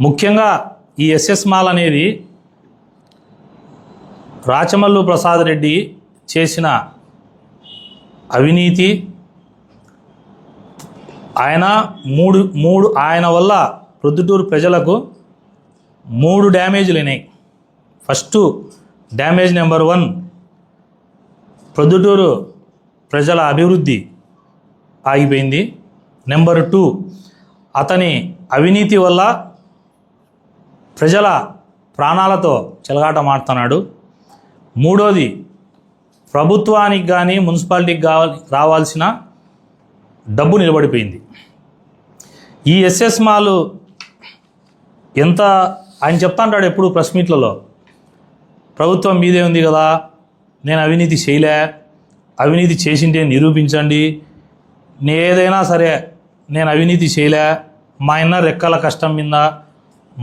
ముఖ్యంగా ఈ SS mall అనేది రాచమల్లు ప్రసాద్ రెడ్డి చేసిన అవినీతి, ఆయన వల్ల ప్రొద్దుటూరు ప్రజలకు 3 డ్యామేజ్లు అయినాయి. ఫస్ట్ డ్యామేజ్ నెంబర్ 1, ప్రొద్దుటూరు ప్రజల అభివృద్ధి ఆగిపోయింది. నెంబర్ 2, అతని అవినీతి వల్ల ప్రజల ప్రాణాలతో చెలగాటమాడుతున్నాడు. మూడోది, ప్రభుత్వానికి కానీ మున్సిపాలిటీకి రావాల్సిన డబ్బు నిలబడిపోయింది. ఈ ఎస్ఎస్ మాల్ ఎంత ఆయన చెప్తాంటాడు ఎప్పుడు ప్రెస్ మీట్లలో, ప్రభుత్వం మీదే ఉంది కదా, నేను అవినీతి చేయలే, అవినీతి చేసింటే నిరూపించండి, ఏదైనా సరే నేను అవినీతి చేయలే, మా అన్న రెక్కల కష్టం మీద,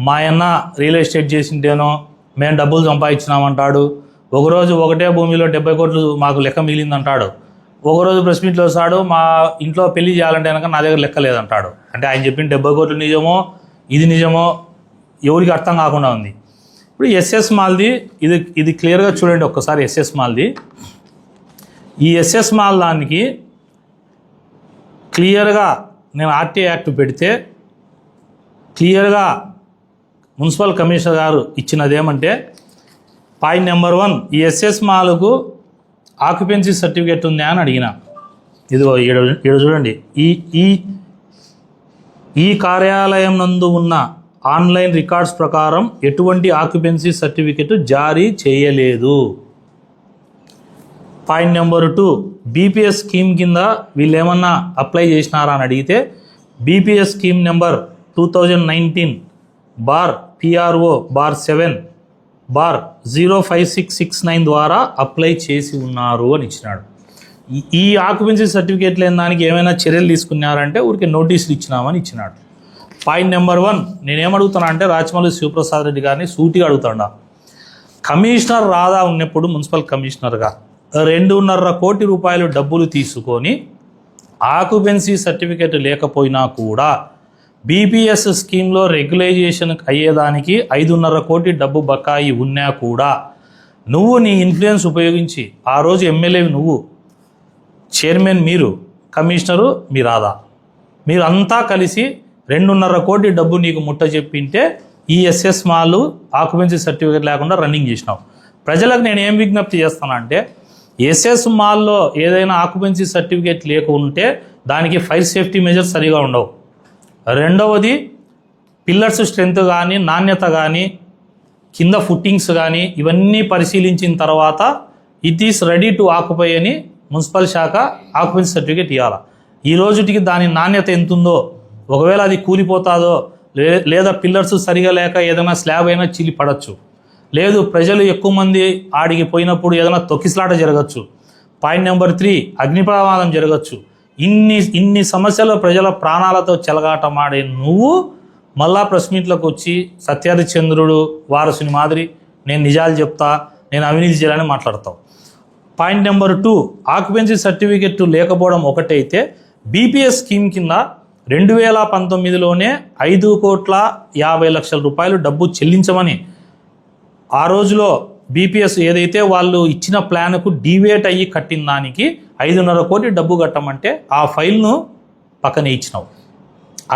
మా అన్న రియల్ ఎస్టేట్ చేసింటేనో మేము డబ్బులు సంపాదించినామంటాడు. ఒకరోజు ఒకటే భూమిలో 70 కోట్లు మాకు లెక్క మిగిలిందంటాడు. ఒకరోజు ప్రెస్ మీట్లో వస్తాడు, మా ఇంట్లో పెళ్లి చేయాలంటే కనుక నా దగ్గర లెక్క లేదంటాడు. అంటే ఆయన చెప్పిన 70 కోట్లు నిజమో ఇది నిజమో ఎవరికి అర్థం కాకుండా ఉంది. ఇప్పుడు ఎస్ఎస్ మాల్ది ఇది క్లియర్గా చూడండి ఒక్కసారి. ఎస్ఎస్ మాల్ది, ఈ ఎస్ఎస్ మాల్ దానికి క్లియర్గా నేను ఆర్టీఐ యాక్ట్ పెడితే క్లియర్గా మున్సిపల్ కమిషనర్ గారు ఇచ్చినది ఏమంటే, పాయింట్ నెంబర్ 1, ఈ ఎస్ఎస్ మాల్కు ఆక్యుపెన్సీ సర్టిఫికేట్ ఉందా అని అడిగిన. ఇదిగో ఈడ చూడండి, ఈ కార్యాలయం నందు ఉన్న ఆన్లైన్ రికార్డ్స్ ప్రకారం ఎటువంటి ఆక్యుపెన్సీ సర్టిఫికేట్ జారీ చేయలేదు. పాయింట్ నెంబర్ 2, బీపీఎస్ స్కీమ్ కింద వీళ్ళు ఏమన్నా అప్లై చేసినారా అని అడిగితే, బీపీఎస్ స్కీమ్ నెంబర్ 2019/PRO/7/05669 ద్వారా అప్లై చేసి ఉన్నారు అని ఇచ్చినాడు. ఈ ఆక్యుపెన్సీ సర్టిఫికేట్ లేని దానికి ఏమైనా చర్యలు తీసుకున్నారంటే ఊరికి నోటీసులు ఇచ్చినామని ఇచ్చినాడు. పాయింట్ నెంబర్ 1, నేనేమడుగుతున్నా అంటే రాచమల్లు శివప్రసాద్ రెడ్డి గారిని సూటిగా అడుగుతాడా, కమిషనర్ రాధా ఉన్నప్పుడు మున్సిపల్ కమిషనర్గా 2.5 కోటి రూపాయలు డబ్బులు తీసుకొని ఆక్యుపెన్సీ సర్టిఫికేట్ లేకపోయినా కూడా బీపీఎస్ స్కీమ్లో రెగ్యులైజేషన్ అయ్యేదానికి 5.5 కోటి డబ్బు బకాయి ఉన్నా కూడా నువ్వు నీ ఇన్ఫ్లుయెన్స్ ఉపయోగించి, ఆ రోజు ఎమ్మెల్యే నువ్వు, చైర్మన్ మీరు, కమిషనరు మీ రాధా, మీరు అంతా కలిసి 2.5 కోటి డబ్బు నీకు ముట్ట చెప్పింటే ఈ ఎస్ఎస్ మాల్ ఆక్యుపెన్సీ సర్టిఫికేట్ లేకుండా రన్నింగ్ చేసినావు. ప్రజలకు నేను ఏం విజ్ఞప్తి చేస్తానంటే, ఎస్ఎస్ మాల్లో ఏదైనా ఆక్యుపెన్సీ సర్టిఫికేట్ లేకుంటే దానికి ఫైర్ సేఫ్టీ మెజర్స్ సరిగా ఉండవు. రెండవది, పిల్లర్స్ స్ట్రెంత్ కానీ నాణ్యత కానీ కింద ఫుట్టింగ్స్ కానీ ఇవన్నీ పరిశీలించిన తర్వాత it is ready to occupy అని మున్సిపల్ శాఖ ఆక్యుపెన్సీ సర్టిఫికేట్ ఇవ్వాలి. ఈ రోజుటికి దాని నాణ్యత ఎంతుందో, ఒకవేళ అది కూలిపోతాదో, లేదా పిల్లర్స్ సరిగా లేక ఏదైనా స్లాబ్ అయినా చీలి పడవచ్చు, లేదు ప్రజలు ఎక్కువ మంది ఆడికి పోయినప్పుడు ఏదైనా తొక్కిసలాట జరగచ్చు. పాయింట్ నెంబర్ 3, అగ్ని ప్రమాదం జరగచ్చు. ఇన్ని సమస్యలు ప్రజల ప్రాణాలతో చెలగాటమాడే నువ్వు మళ్ళా ప్రెస్ మీట్లోకి వచ్చి సత్యహరిచంద్రుడు వారసుని మాదిరి నేను నిజాలు చెప్తా, నేను అవినీతి చేయాలని మాట్లాడతావు. పాయింట్ నెంబర్ 2, ఆక్యుపెన్సీ సర్టిఫికెట్ లేకపోవడం ఒకటైతే బీపీఎస్ స్కీమ్ కింద 2019లోనే 5,50,00,000 రూపాయలు డబ్బు చెల్లించమని ఆ రోజులో బీపీఎస్ ఏదైతే వాళ్ళు ఇచ్చిన ప్లాన్కు డీవేట్ అయ్యి కట్టిన దానికి 5.5 కోటి డబ్బు కట్టమంటే ఆ ఫైల్ను పక్కనే ఇచ్చినావు.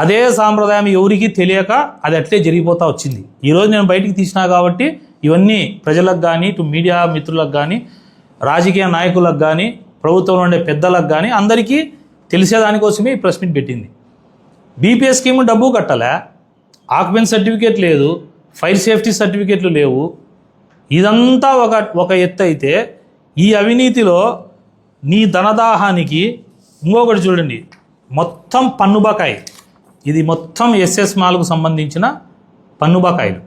అదే సాంప్రదాయం ఎవరికి తెలియక అది అట్లే జరిగిపోతూ వచ్చింది. ఈరోజు నేను బయటికి తీసినా కాబట్టి ఇవన్నీ ప్రజలకు కానీ, ఇటు మీడియా మిత్రులకు కానీ, రాజకీయ నాయకులకు కానీ, ప్రభుత్వంలో ఉండే పెద్దలకు కానీ అందరికీ తెలిసేదానికోసమే ఈ ప్రెస్ మీట్ పెట్టింది. బీపీఎస్ స్కీమ్ డబ్బు కట్టలే, ఆక్యుపెన్సీ సర్టిఫికేట్ లేదు, ఫైర్ సేఫ్టీ సర్టిఫికేట్లు లేవు. ఇదంతా ఒక ఎత్తు అయితే, ఈ అవినీతిలో నీ ధనదాహానికి ఇంకొకటి చూడండి, మొత్తం పన్ను బకాయి. ఇది మొత్తం ఎస్ఎస్ మాల్కు సంబంధించిన పన్ను బకాయిలు.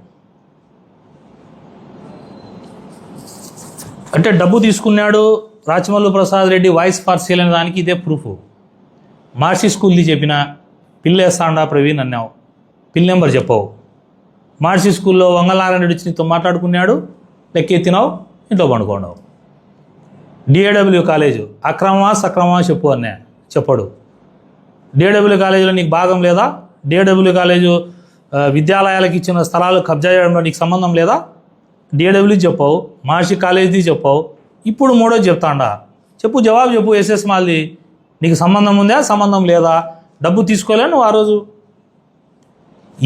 అంటే డబ్బు తీసుకున్నాడు Rachamallu Prasad Reddy voice far sale అనే దానికి ఇదే ప్రూఫ్. మార్చి స్కూల్ది చెప్పిన, పిల్లేస్తాండా ప్రవీణ్ అన్నావు, పిల్ నెంబర్ చెప్పవు. మార్చి స్కూల్లో వంగలనారాయణ రెడ్డి వచ్చి నీతో మాట్లాడుకున్నాడు, లెక్కెత్తినావు, ఇంట్లో పండుకోండావు. డిఏడబ్ల్యూ కాలేజు అక్రమమా సక్రమమా చెప్పు చెప్పడు. డిఏడబ్ల్యూ కాలేజీలో నీకు భాగం లేదా? డిఏడబ్ల్యూ కాలేజు విద్యాలయాలకు ఇచ్చిన స్థలాలు కబ్జా చేయడంలో నీకు సంబంధం లేదా? డిఏడబ్ల్యూ చెప్పావు, మహర్షి కాలేజీ చెప్పావు, ఇప్పుడు మూడోది చెప్తాండా? చెప్పు, జవాబు చెప్పు. ఎస్ఎస్ మాల్ది నీకు సంబంధం ఉందా, సంబంధం లేదా? డబ్బు తీసుకోలే నువ్వు ఆ రోజు.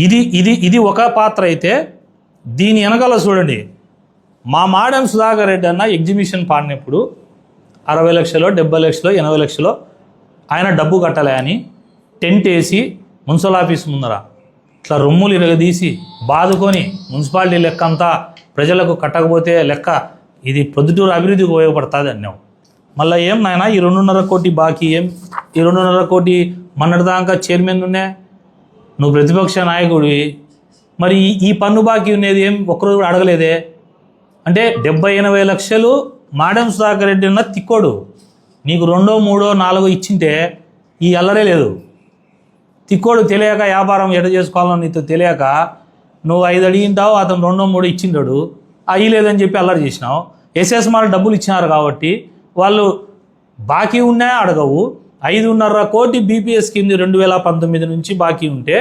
ఇది ఇది ఇది ఒక పాత్ర అయితే, దీని వెనకాల చూడండి, మా మాడం సుధాకర్ రెడ్డి అన్న ఎగ్జిబిషన్ పాడినప్పుడు 60 లక్షలు, 70 లక్షలు, 80 లక్షలు ఆయన డబ్బు కట్టలే అని టెంట్ వేసి మున్సిపల్ ఆఫీస్ ముందర ఇట్లా రొమ్ములు ఇరగదీసి బాదుకొని మున్సిపాలిటీ లెక్క అంతా ప్రజలకు కట్టకపోతే లెక్క ఇది ప్రొద్దుటూరు అభివృద్ధికి ఉపయోగపడుతుంది అన్నావు. మళ్ళీ ఏం నాయన ఈ 2.5 కోటి బాకీ ఏం? ఈ 2.5 కోటి మొన్నటిదాకా చైర్మన్ ఉన్నా, నువ్వు ప్రతిపక్ష నాయకుడివి, మరి ఈ పన్ను బాకీ ఉన్నది ఏం ఒక్కరోజు కూడా అడగలేదే? అంటే 70-80 లక్షలు మాడం సుధాకర్ రెడ్డి ఉన్న తిక్కోడు, నీకు 2, 3, 4 ఇచ్చింటే ఈ అల్లరే లేదు. తిక్కోడు తెలియక వ్యాపారం ఎట చేసుకోవాలో నీతో తెలియక నువ్వు 5 అడిగింటావు, అతను 2, 3 ఇచ్చింటాడు, అయ్యలేదని చెప్పి అల్లరి చేసినావు. ఎస్ఎస్ మాల్ డబ్బులు ఇచ్చినారు కాబట్టి వాళ్ళు బాకీ ఉన్నా అడగవు. 5.5 కోటి బీపీఎస్ కింద 2019 నుంచి బాకీ ఉంటే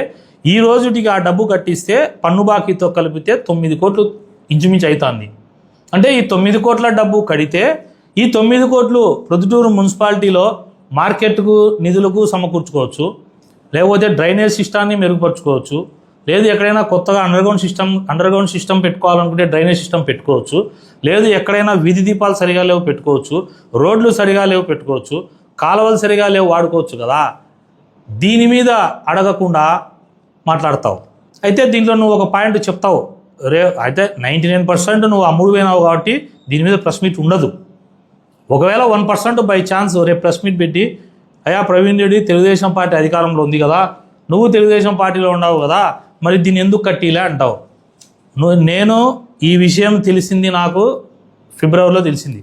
ఈ రోజుటికి ఆ డబ్బు కట్టిస్తే పన్ను బాకీతో కలిపితే 9 కోట్లు ఇంచుమించు అవుతుంది. అంటే ఈ 9 కోట్ల డబ్బు కడితే ఈ 9 కోట్లు ప్రొద్దుటూరు మున్సిపాలిటీలో మార్కెట్కు నిధులకు సమకూర్చుకోవచ్చు, లేకపోతే డ్రైనేజ్ సిస్టాన్ని మెరుగుపరుచుకోవచ్చు, లేదు ఎక్కడైనా కొత్తగా అండర్గ్రౌండ్ సిస్టమ్ పెట్టుకోవాలనుకుంటే డ్రైనేజ్ సిస్టమ్ పెట్టుకోవచ్చు, లేదు ఎక్కడైనా వీధి దీపాలు సరిగా లేవు పెట్టుకోవచ్చు, రోడ్లు సరిగా లేవు పెట్టుకోవచ్చు, కాలువలు సరిగా లేవు వాడుకోవచ్చు కదా. దీని మీద అడగకుండా మాట్లాడతావు. అయితే దీంట్లో నువ్వు ఒక పాయింట్ చెప్తావు, అయితే 99% నువ్వు అమ్ముడు పోయినావు కాబట్టి దీని మీద ప్రెస్ మీట్ ఉండదు. ఒకవేళ 1% బై ఛాన్స్ రేపు ప్రెస్ మీట్ పెట్టి, అయ్యా ప్రవీణ్ రెడ్డి తెలుగుదేశం పార్టీ అధికారంలో ఉంది కదా, నువ్వు తెలుగుదేశం పార్టీలో ఉన్నావు కదా, మరి దీన్ని ఎందుకు కట్టిలే అంటావు. నేను ఈ విషయం తెలిసింది నాకు ఫిబ్రవరిలో తెలిసింది.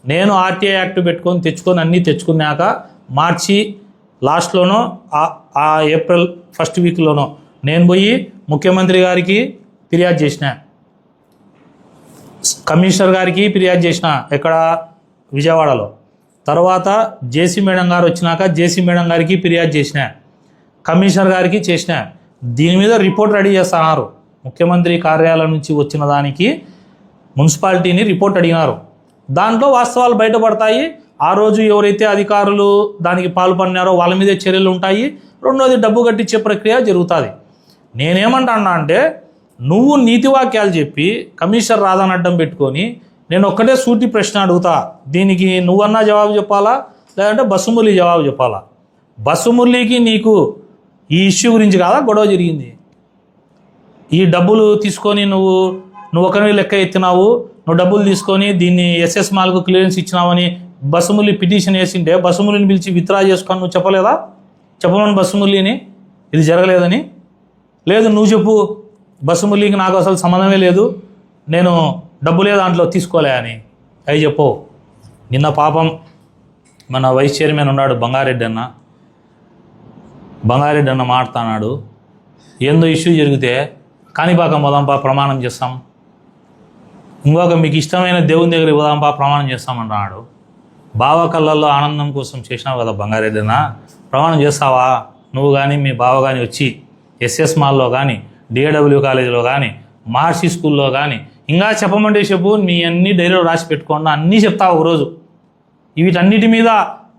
నేను ఆర్టీఐ యాక్ట్ తెచ్చుకొని అన్నీ తెచ్చుకున్నాక మార్చి లాస్ట్లోనో ఆ ఏప్రిల్ ఫస్ట్ వీక్లోనో నేను పోయి ముఖ్యమంత్రి గారికి ఫిర్యాదు చేసిన, కమిషనర్ గారికి ఫిర్యాదు చేసిన ఎక్కడ విజయవాడలో. తర్వాత జేసీ మేడం గారు వచ్చినాక జేసీ మేడం గారికి ఫిర్యాదు చేసిన, కమిషనర్ గారికి చేసిన. దీని మీద రిపోర్ట్ రెడీ చేస్తున్నారు. ముఖ్యమంత్రి కార్యాలయం నుంచి వచ్చిన దానికి మున్సిపాలిటీని రిపోర్ట్ అడిగినారు. దాంట్లో వాస్తవాలు బయటపడతాయి. ఆ రోజు ఎవరైతే అధికారులు దానికి పాల్పడినారో వాళ్ళ మీదే చర్యలు ఉంటాయి. రెండోది డబ్బు కట్టించే ప్రక్రియ జరుగుతుంది. నేనేమంటున్నా అంటే, నువ్వు నీతి వాక్యాలు చెప్పి కమిషనర్ రాధాని అడ్డం పెట్టుకొని నేను ఒక్కటే సూటి ప్రశ్న అడుగుతా, దీనికి నువ్వన్నా జవాబు చెప్పాలా, లేదంటే బస్సు మురళి జవాబు చెప్పాలా? బస్సు మురళికి నీకు ఈ ఇష్యూ గురించి కాదా గొడవ జరిగింది? ఈ డబ్బులు తీసుకొని నువ్వు ఒకరిని లెక్క ఎత్తినావు, నువ్వు డబ్బులు తీసుకొని దీన్ని ఎస్ఎస్ మాల్కు క్లియరెన్స్ ఇచ్చినావని బస్సుమురళి పిటిషన్ వేసింటే బస్సుమురళిని పిలిచి విత్డ్రా చేసుకొని నువ్వు చెప్పలేదా? చెప్పమని బస్సుమురళిని ఇది జరగలేదని. లేదు నువ్వు చెప్పు, బస్సుమురళికి నాకు అసలు సంబంధమే లేదు, నేను డబ్బులే దాంట్లో తీసుకోలే అని అవి చెప్పు. నిన్న పాపం మన వైస్ చైర్మన్ ఉన్నాడు బంగారెడ్డి అన్న మాట్లాడినాడు, ఏందో ఇష్యూ జరిగితే కాణిపాకం పోదాంపా ప్రమాణం చేస్తాం, ఇంకొక మీకు ఇష్టమైన దేవుని దగ్గర పోదాంపా ప్రమాణం చేస్తామంటున్నాడు. బావ కళ్ళల్లో ఆనందం కోసం చేసినావు కదా బంగారెడ్డి అన్న, ప్రమాణం చేస్తావా? నువ్వు కానీ మీ బావ కానీ వచ్చి ఎస్ఎస్ మాల్లో కానీ డిఏడబ్ల్యూ కాలేజీలో కానీ మహర్షి స్కూల్లో కానీ ఇంకా చెప్పమంటే చెప్పు, మీ అన్ని డైరీలో రాసి పెట్టుకోండి, అన్నీ చెప్తావు ఒకరోజు. వీటన్నిటి మీద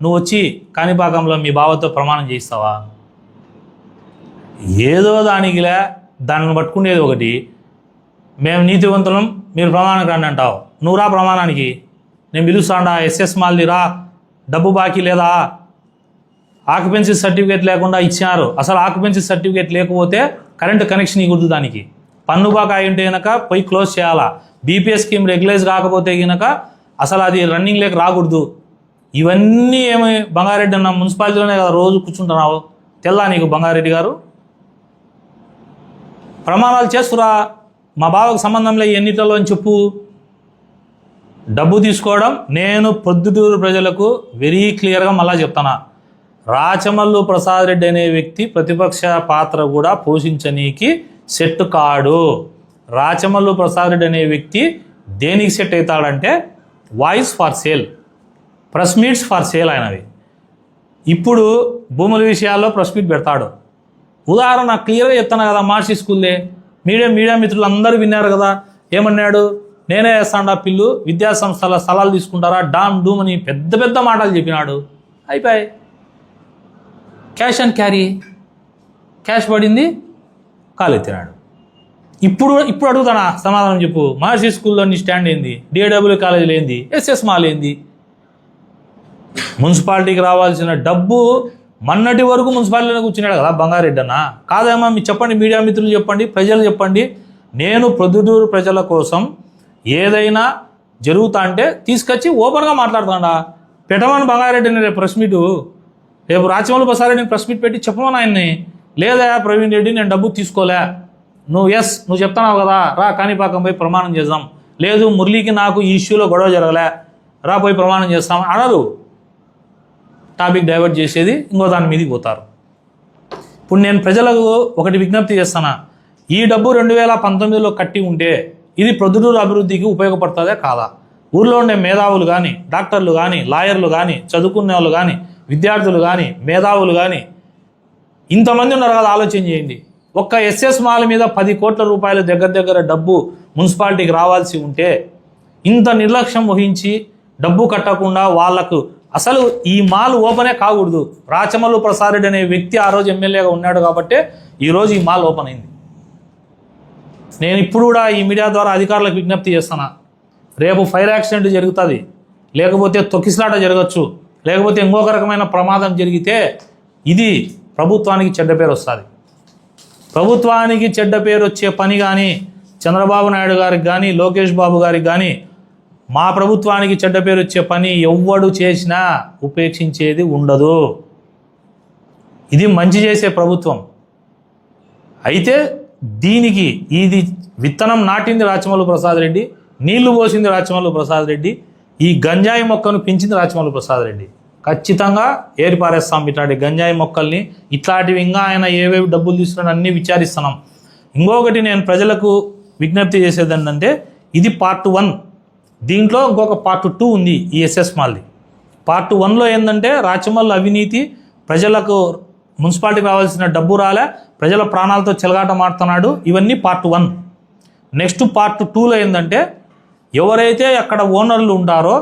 నువ్వు వచ్చి కాణిపాకంలో మీ బావతో ప్రమాణం చేయిస్తావా? ఏదో దానికిలే దాన్ని పట్టుకునేది ఒకటి, మేము నీతివంతులం మీరు ప్రమాణానికి రండి అంటావు. నువ్వు రా ప్రమాణానికి, నేను పిలుస్తాడా ఎస్ఎస్ మాల్ది రా, డబ్బు బాకీ లేదా, ఆక్యుపెన్సీ సర్టిఫికేట్ లేకుండా ఇచ్చినారు. అసలు ఆక్యుపెన్సీ సర్టిఫికేట్ లేకపోతే కరెంటు కనెక్షన్ ఇవ్వద్దు, దానికి పన్ను బాకాయి ఉంటే కనుక పోయి క్లోజ్ చేయాలా. బీపీఎస్ స్కీమ్ రెగ్యులైజ్ కాకపోతే కనుక అసలు అది రన్నింగ్ లేక రాకూడదు. ఇవన్నీ ఏమి బంగారెడ్డి అన్న మున్సిపాలిటీలోనే కదా రోజు కూర్చుంటున్నావు, తెల్లా నీకు బంగారెడ్డి గారు? ప్రమాణాలు చేస్తురా, మా బావకు సంబంధం లేదు ఎన్నిటిలో అని చెప్పు. డబ్బు తీసుకోవడం, నేను ప్రొద్దుటూరు ప్రజలకు వెరీ క్లియర్గా మళ్ళా చెప్తానా, రాచమల్లు ప్రసాద్ రెడ్డి అనే వ్యక్తి ప్రతిపక్ష పాత్ర కూడా పోషించనీకి సెట్ కాడు. రాచమల్లు ప్రసాద్ రెడ్డి అనే వ్యక్తి దేనికి సెట్ అవుతాడంటే voice for sale, press meets for sale అయినవి. ఇప్పుడు భూముల విషయాల్లో ప్రెస్ మీట్ పెడతాడు, ఉదాహరణ క్లియర్గా చెప్తాను కదా, మార్చి స్కూల్దే మీడియా మిత్రులు అందరూ విన్నారు కదా, ఏమన్నాడు, నేనే వేస్తాడా పిల్లు, విద్యాసంస్థల స్థలాలు తీసుకుంటారా, డామ్ డూమ్ అని పెద్ద పెద్ద మాటలు చెప్పినాడు. అయిపోయాయి, క్యాష్ అండ్ క్యారీ, క్యాష్ పడింది, కాలెత్తినాడు. ఇప్పుడు అడుగుతానా, సమాధానం చెప్పు. మహర్షి స్కూల్లో నీ స్టాండ్ ఏంది, డిఏడబ్ల్యూ కాలేజీలో ఏంది, ఎస్ఎస్ మాల్ ఏంది? మున్సిపాలిటీకి రావాల్సిన డబ్బు మొన్నటి వరకు మున్సిపాలిటీలో కూర్చున్నాడు కదా బంగారెడ్డి అన్న. కాదేమో మీరు చెప్పండి, మీడియా మిత్రులు చెప్పండి, ప్రజలు చెప్పండి. నేను ప్రొద్దుటూరు ప్రజల కోసం ఏదైనా జరుగుతా అంటే తీసుకొచ్చి ఓపెన్గా మాట్లాడుతాడా. పెట్టమని బంగారెడ్డిని రేపు ప్రెస్ మీటు, రేపు రాచమల్లు ప్రసాదరెడ్డిని ప్రెస్ మీట్ పెట్టి చెప్పమని ఆయన్ని. లేదా ప్రవీణ్ రెడ్డి నేను డబ్బు తీసుకోలే, నువ్వు చెప్తున్నావు కదా, రా కాణిపాకం పోయి ప్రమాణం చేద్దాం. లేదు మురళీకి నాకు ఈ ఇష్యూలో గొడవ జరగలే, రా పోయి ప్రమాణం చేస్తాం అనరు. టాపిక్ డైవర్ట్ చేసేది ఇంకో దాని మీదకి పోతారు. ఇప్పుడు నేను ప్రజలకు ఒకటి విజ్ఞప్తి చేస్తానా, ఈ డబ్బు 2019లో కట్టి ఉంటే ఇది ప్రొద్దుటూరు అభివృద్ధికి ఉపయోగపడుతుందే కాదా? ఊర్లో ఉండే మేధావులు కానీ, డాక్టర్లు కానీ, లాయర్లు కానీ, చదువుకునే వాళ్ళు కానీ, విద్యార్థులు కానీ, మేధావులు కానీ ఇంతమంది ఉన్నారు కదా, ఆలోచన చేయండి. ఒక్క ఎస్ఎస్ మాల్ మీద 10 కోట్ల రూపాయలు దగ్గర డబ్బు మున్సిపాలిటీకి రావాల్సి ఉంటే ఇంత నిర్లక్ష్యం వహించి డబ్బు కట్టకుండా వాళ్లకు అసలు ఈ మాల్ ఓపెనే కాకూడదు. రాచమల్లు ప్రసాద్ రెడ్డి అనే వ్యక్తి ఆ రోజు ఎమ్మెల్యేగా ఉన్నాడు కాబట్టి ఈరోజు ఈ మాల్ ఓపెన్ అయింది. నేను ఇప్పుడు కూడా ఈ మీడియా ద్వారా అధికారులకు విజ్ఞప్తి చేస్తున్నా, రేపు ఫైర్ యాక్సిడెంట్ జరుగుతుంది, లేకపోతే తొక్కిసలాట జరగచ్చు, లేకపోతే ఇంకొక రకమైన ప్రమాదం జరిగితే ఇది ప్రభుత్వానికి చెడ్డ పేరు వస్తుంది. ప్రభుత్వానికి చెడ్డ పేరు వచ్చే పని కానీ చంద్రబాబు నాయుడు గారికి కానీ, లోకేష్ బాబు గారికి కానీ, మా ప్రభుత్వానికి చెడ్డ పేరు వచ్చే పని ఎవ్వడు చేసినా ఉపేక్షించేది ఉండదు. ఇది మంచి చేసే ప్రభుత్వం. అయితే దీనికి ఇది విత్తనం నాటింది రాచమల్లు ప్రసాద్ రెడ్డి, నీళ్లు పోసింది రాచమల్లు ప్రసాద్ రెడ్డి, ఈ గంజాయి మొక్కను పెంచింది రాచమల్లు ప్రసాద్ రెడ్డి. ఖచ్చితంగా ఏరిపారేస్తాం ఇట్లాంటి గంజాయి మొక్కల్ని. ఇట్లాంటివి ఇంకా ఆయన ఏవేవి డబ్బులు తీసుకుని అన్నీ విచారిస్తున్నాం. ఇంకొకటి నేను ప్రజలకు విజ్ఞప్తి చేసేది ఏంటంటే, ఇది పార్ట్ 1, దీంట్లో ఇంకొక పార్ట్ 2 ఉంది ఈ ఎస్ఎస్ మాల్ది. పార్ట్ 1లో ఏంటంటే రాచమల్లు అవినీతి, ప్రజలకు మున్సిపాలిటీకి రావాల్సిన డబ్బు రాలే, ప్రజల ప్రాణాలతో చెలగాట మాడుతున్నాడు, ఇవన్నీ పార్ట్ 1. నెక్స్ట్ పార్ట్ 2లో ఏంటంటే ఎవరైతే అక్కడ ఓనర్లు ఉంటారో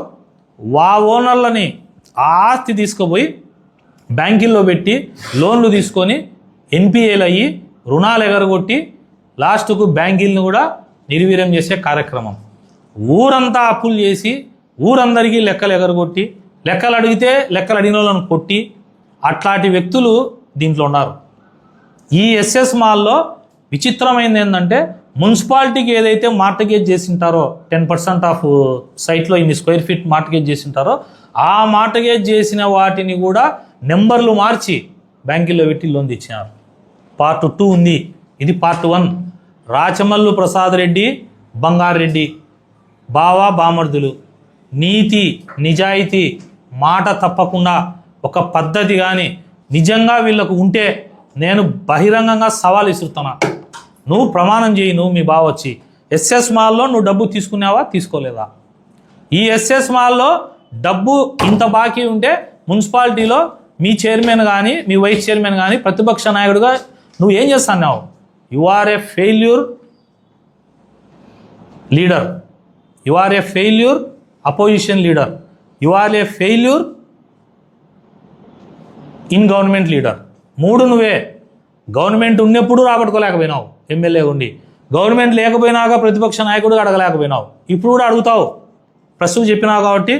ఆ ఓనర్లని ఆస్తి తీసుకుపోయి బ్యాంకుల్లో పెట్టి లోన్లు తీసుకొని ఎన్పిఏలు అయ్యి రుణాలు ఎగరగొట్టి లాస్ట్కు బ్యాంకులను కూడా నిర్వీర్యం చేసే కార్యక్రమం. ఊరంతా అప్పులు చేసి ఊరందరికీ లెక్కలు ఎగరగొట్టి లెక్కలు అడిగిన వాళ్ళని కొట్టి అట్లాంటి వ్యక్తులు దీంట్లో ఉన్నారు. ఈ ఎస్ఎస్ మాల్లో విచిత్రమైనది ఏంటంటే మున్సిపాలిటీకి ఏదైతే మార్టగేజ్ చేసింటారో 10% ఆఫ్ సైట్లో ఇన్ని స్క్వేర్ ఫీట్ మార్టగేజ్ చేసింటారో ఆ మార్టగేజ్ చేసిన వాటిని కూడా నెంబర్లు మార్చి బ్యాంకుల్లో పెట్టి లోన్ తెచ్చినారు. పార్ట్ 2 ఉంది, ఇది పార్ట్ 1. రాచమల్లు ప్రసాద్ రెడ్డి, బంగారెడ్డి బామర్దులు నీతి నిజాయితీ మాట తప్పకుండా ఒక పద్ధతి కానీ నిజంగా వీళ్ళకు ఉంటే నేను బహిరంగంగా సవాల్ ఇస్తున్నా, నువ్వు ప్రమాణం చేయి, నువ్వు మీ బావ వచ్చి ఎస్ఎస్ మాల్లో నువ్వు డబ్బు తీసుకున్నావా తీసుకోలేదా? ఈ ఎస్ఎస్ మాల్లో డబ్బు ఇంత బాకీ ఉంటే మున్సిపాలిటీలో మీ చైర్మన్ కానీ మీ వైస్ చైర్మన్ కానీ ప్రతిపక్ష నాయకుడిగా నువ్వు ఏం చేస్తున్నావు? You are a failure leader, you are a failure opposition leader, you are a failure in government leader. 3 నువ్వే. గవర్నమెంట్ ఉన్నప్పుడు రాబట్టుకోలేకపోయినావు ఎమ్మెల్యే ఉండి, గవర్నమెంట్ లేకపోయినాక ప్రతిపక్ష నాయకుడిగా అడగలేకపోయినావు, ఇప్పుడు కూడా అడుగుతావు. ప్రస్తుతం చెప్పినావు కాబట్టి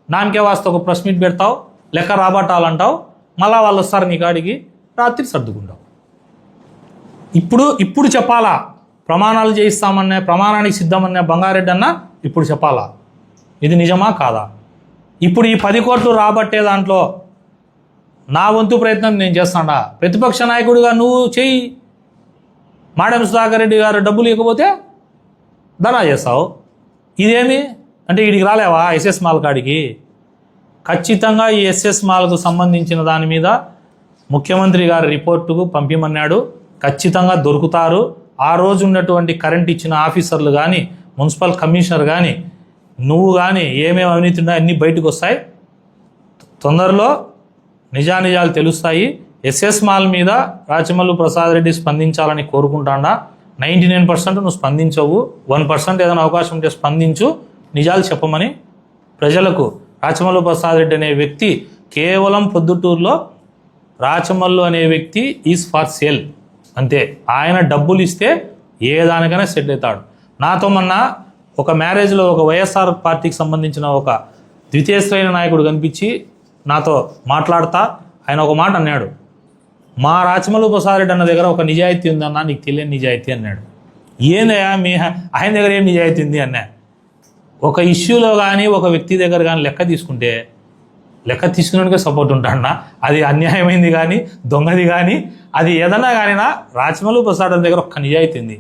నామకే వాస్త ఒక ప్రెస్ మీట్ పెడతావు, లెక్క రాబట్టాలంటావు, మళ్ళా వాళ్ళు వస్తారు నీ కాడికి, రాత్రి సర్దుకుంటావు. ఇప్పుడు చెప్పాలా? ప్రమాణాలు చేయిస్తామన్నా, ప్రమాణానికి సిద్ధమన్నా బంగారెడ్డి అన్న ఇప్పుడు చెప్పాలా ఇది నిజమా కాదా? ఇప్పుడు ఈ 10 కోట్లు రాబట్టే దాంట్లో నా వంతు ప్రయత్నం నేను చేస్తాడా? ప్రతిపక్ష నాయకుడిగా నువ్వు చెయ్యి. మాడెం సుధాకర్ రెడ్డి గారు డబ్బులు ఇవ్వకపోతే ధనా చేస్తావు. ఇదేమి అంటే వీడికి రాలేవా ఎస్ఎస్ మాల్ కాడికి? ఖచ్చితంగా ఈ ఎస్ఎస్ మాల్కు సంబంధించిన దాని మీద ముఖ్యమంత్రి గారి రిపోర్టుకు పంపిమన్నాడు. ఖచ్చితంగా దొరుకుతారు. ఆ రోజు ఉన్నటువంటి కరెంట్ ఇచ్చిన ఆఫీసర్లు కానీ, మున్సిపల్ కమిషనర్ కానీ, నువ్వు కానీ ఏమేమి అవినీతి ఉన్నాయో అన్నీ బయటకు వస్తాయి. తొందరలో నిజానిజాలు తెలుస్తాయి. ఎస్ఎస్ మాల్ మీద రాచమల్లు ప్రసాద్ రెడ్డి స్పందించాలని కోరుకుంటాడా? 99% నువ్వు స్పందించవు. 1% ఏదైనా అవకాశం ఉంటే స్పందించు, నిజాలు చెప్పమని ప్రజలకు. రాచమల్లు ప్రసాద్ రెడ్డి అనే వ్యక్తి కేవలం పొద్దుటూరులో రాచమల్లు అనే వ్యక్తి ఈజ్ ఫర్ సేల్ అంతే. ఆయన డబ్బులు ఇస్తే ఏ దానికైనా సెట్ అవుతాడు. నాతో మొన్న ఒక మ్యారేజ్లో ఒక వైఎస్ఆర్ పార్టీకి సంబంధించిన ఒక ద్వితీయ శ్రేణి నాయకుడు కనిపించి నాతో మాట్లాడతా ఆయన ఒక మాట అన్నాడు, మా రాచమల్లు ప్రసాద్ రెడ్డి అన్న దగ్గర ఒక నిజాయితీ ఉందన్నా, నీకు తెలియని నిజాయితీ అన్నాడు. ఏందయ్యా ఆయన దగ్గర ఏం నిజాయితీ ఉంది అన్నా? ఒక ఇష్యూలో కానీ ఒక వ్యక్తి దగ్గర కానీ లెక్క తీసుకునేందుకే సపోర్ట్ ఉంటాడన్నా. అది అన్యాయమైంది కానీ దొంగది కానీ అది ఏదన్నా కానీనా రాచమల్లు ప్రసాద్ రెడ్డి దగ్గర ఒక్క నిజాయితీ ఉంది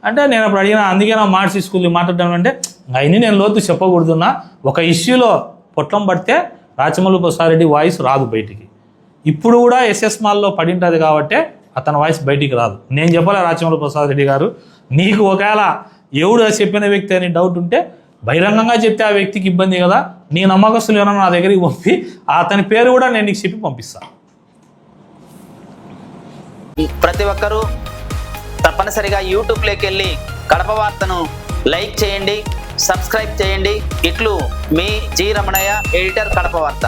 అంటే నేను అప్పుడు అడిగిన. అందుకే నా మార్చి స్కూల్లో మాట్లాడడం అంటే అవన్నీ నేను లోతు చెప్పకూడదున్నా. ఒక ఇష్యూలో పొట్లం పడితే రాచమల్లు ప్రసాద్ రెడ్డి వాయిస్ రాదు బయటికి. ఇప్పుడు కూడా ఎస్ఎస్ మాల్లో పడింటుంది కాబట్టి అతని వాయిస్ బయటికి రాదు. నేను చెప్పలే రాచమల్లు ప్రసాద్ రెడ్డి గారు, నీకు ఒకవేళ ఎవడు చెప్పిన వ్యక్తి అని డౌట్ ఉంటే బహిరంగంగా చెప్తే ఆ వ్యక్తికి ఇబ్బంది కదా. నీ నమ్మకస్తులు ఏమన్నా నా దగ్గరికి పంపి అతని పేరు కూడా నేను నీకు చెప్పి పంపిస్తాను. ప్రతి ఒక్కరూ తప్పనిసరిగా యూట్యూబ్లోకి వెళ్ళి కడప వార్తను లైక్ చేయండి, సబ్స్క్రైబ్ చేయండి. ఇట్లు మీ జి రమణయ్య, ఎడిటర్, కడప వార్త.